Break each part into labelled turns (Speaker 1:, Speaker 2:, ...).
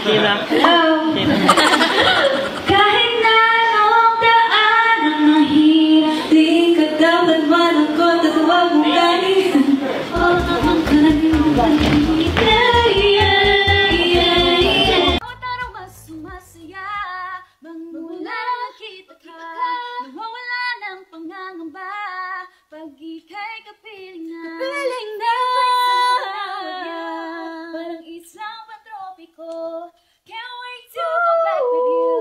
Speaker 1: Sheila.
Speaker 2: Hello. Kahit na anong daan ang mahirap, di ka dapat malungkot at huwag mong galing. Oo naman ka na din ba? Tarong mas sumasaya, bang mula nakita ka, nawawala ng pangangamba, pag ika'y kapiling na. Parang islang pantropiko, can't wait to go back with you.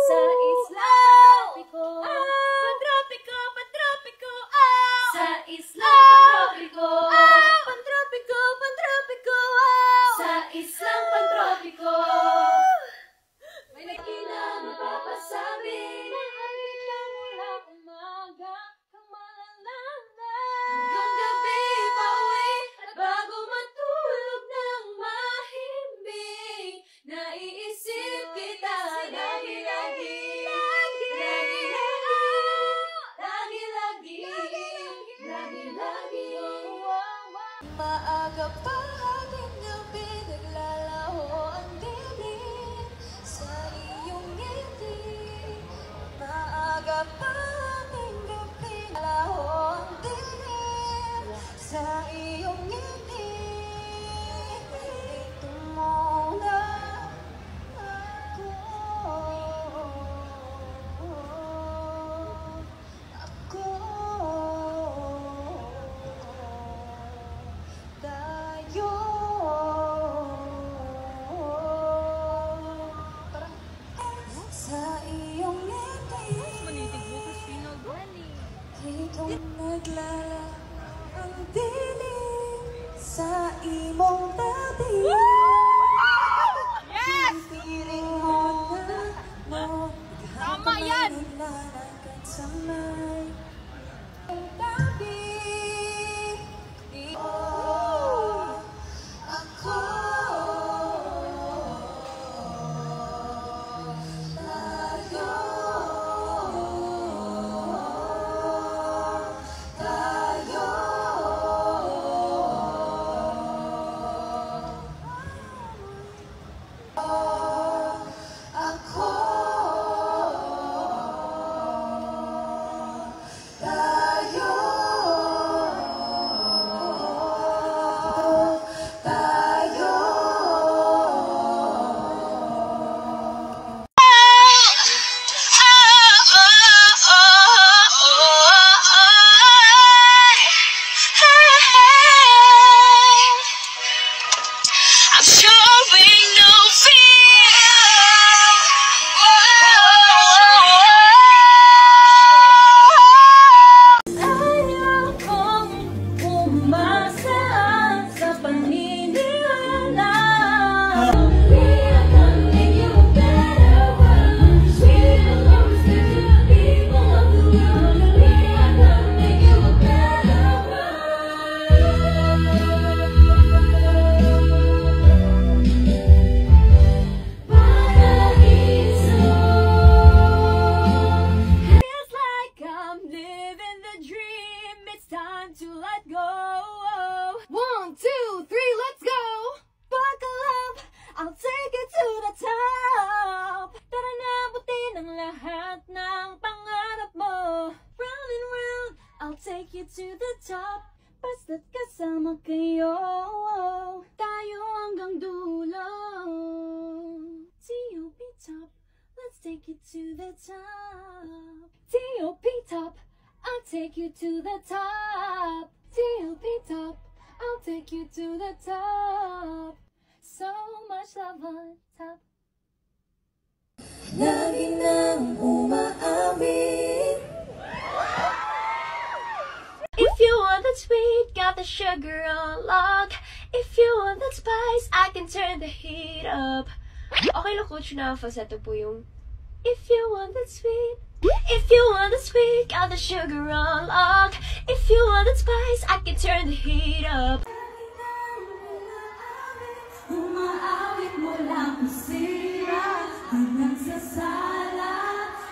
Speaker 2: Sa islang pantropiko, pantropiko, pantropiko, oh. Sa islang pantropiko, pantropiko, pantropiko, oh. Sa islang pantropiko. May nakilang mapapasabi, nahalik ka mula umaga, kamalala hanggang gabi pauwi, at bago matulog ng mahimbing, naiisip kita lagi-lagi, lagi-lagi, lagi-lagi. Maaga pa hanggang gabi, naglalaho ang dilim sa iyong ngiti. Maaga pa hanggang gabi, naglalaho ang dilim sa iyong ngiti. Ito muna ako. Tayo. Sa iyong ngiti. Itong naglala ang dilim sa imong tabi.
Speaker 3: Yes!
Speaker 2: Piling mo na mo,
Speaker 3: Tama yan!
Speaker 2: naglalakad sa may tabi. Ako
Speaker 4: I'm showing no fear.
Speaker 2: ayaw kong umasa sa paniniwala. We are gonna make you a better world. We will always be the people of the world. We are gonna make you a better Feels like I'm living the dream. It's time to let go. 1, 2, 3, let's go. Buckle up, I'll take you to the top. Tara na, butin ang lahat ng pangarap mo. Round and round, I'll take you to the top. Basta't kasama kayo, tayo hanggang dulo. T.O.P. top, let's take you to the top. T.O.P. top, I'll take you to the top. T.O.P. top, I'll take you to the top. So much love on top. Lagi nang umaawit. If you want that sweet, got the sugar on lock. If you want that spice, I can turn the heat up.
Speaker 3: Okay lang, coach, na falsetto po yung...
Speaker 2: If you want that sweet, if you want the sweet, got the sugar on lock. If you want that spice, I can turn the heat up. Umaawit mula pusira hanggang sa sala.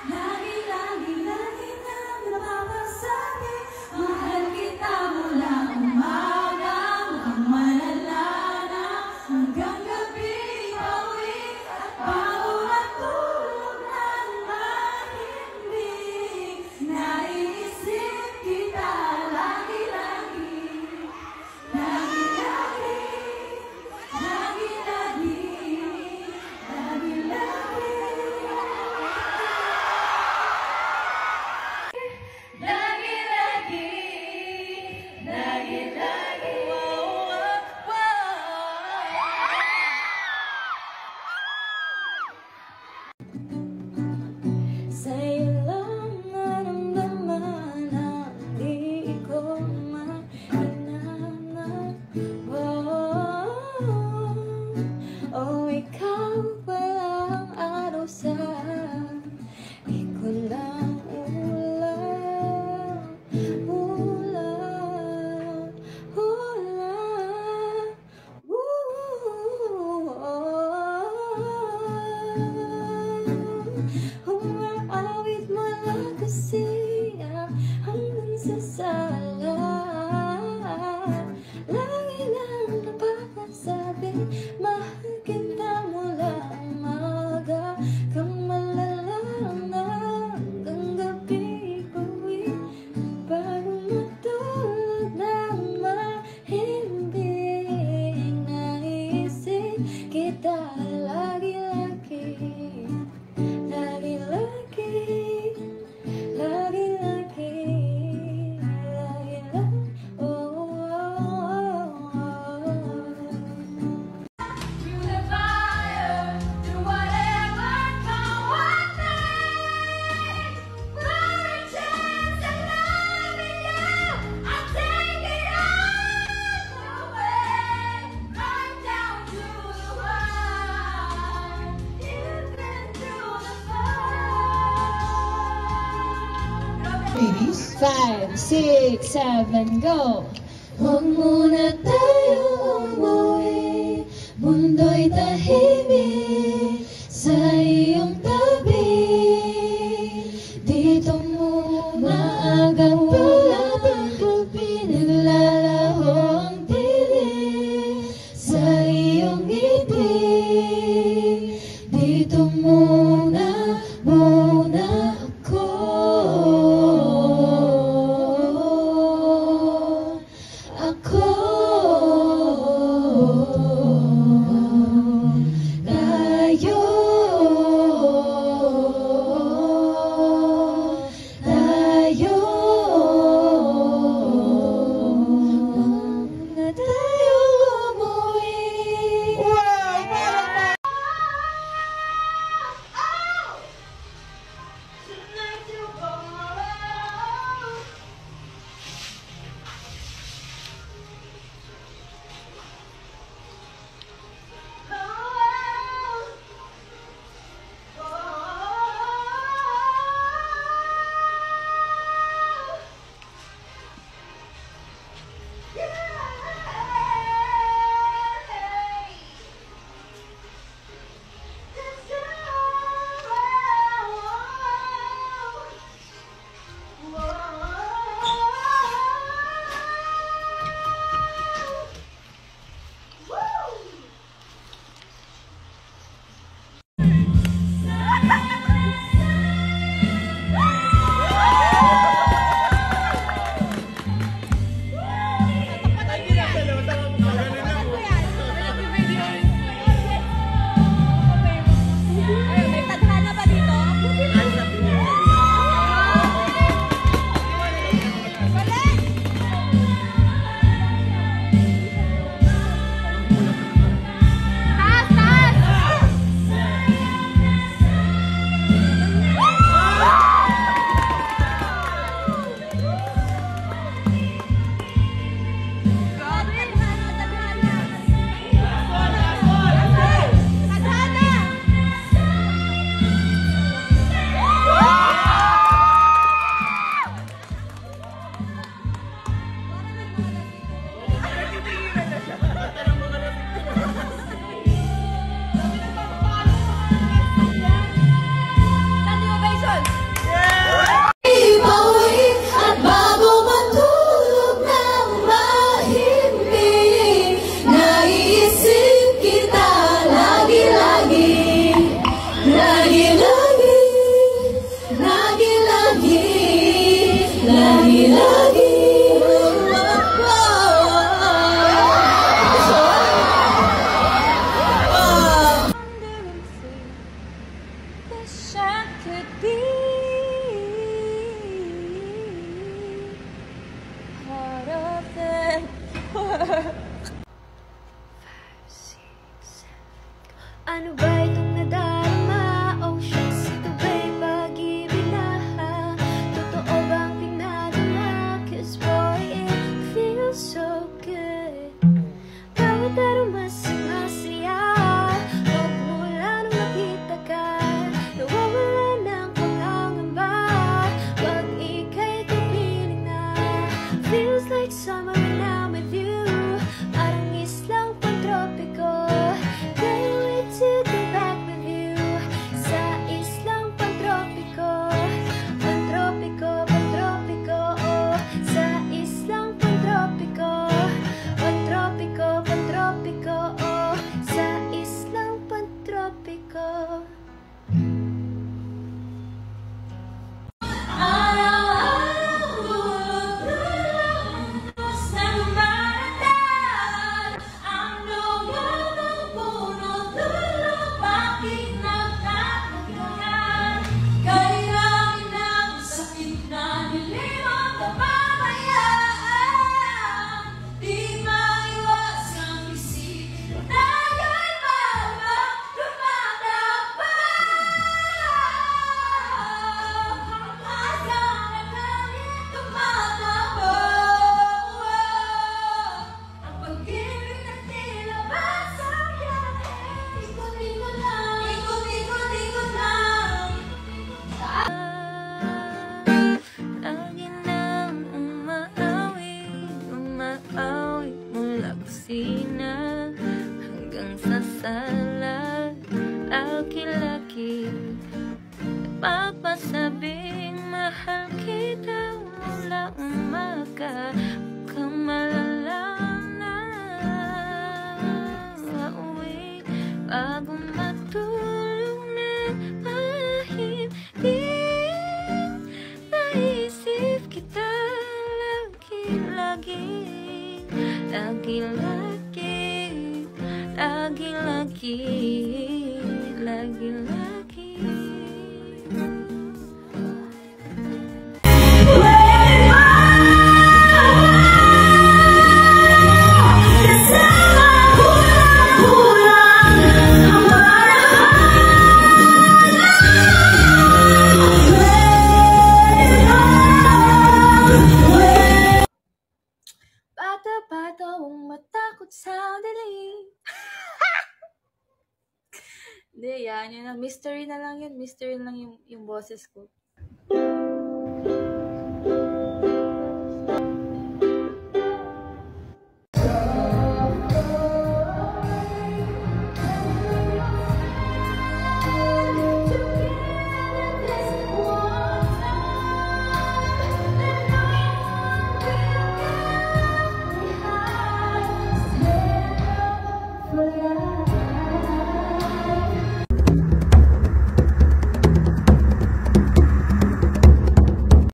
Speaker 2: Lagi-lagi nang napapasabi, mahal kita mula umaga hanggang malala na, hanggang gabi pauwi.
Speaker 1: ladies.
Speaker 2: 5, 6, 7, go! Huwag muna tayo umuwi, mundo'y tahimik sa iyong tabi. Dito muna agad pala paggabi, naglalaho ang dilim sa iyong ibig. Dito muna ako. Ano ba itong nadarama? Oh shucks, ito ba'y pag-ibig na? Totoo bang pinadama? 'Cause boy, it feels so good. Bawat darama masaya, magmula nung nakita ka, nawawala ng pangarap. lagi papasabing mahal kita mula umaga kang malala na uwi bago matulog na mahimik naisip kita lagi-lagi lagi-lagi lagi-lagi lagi-lagi. Bata-bata ang matakot sa dilim. Hindi, yan. Yun, mystery na lang yun. Mystery na lang yung boses ko.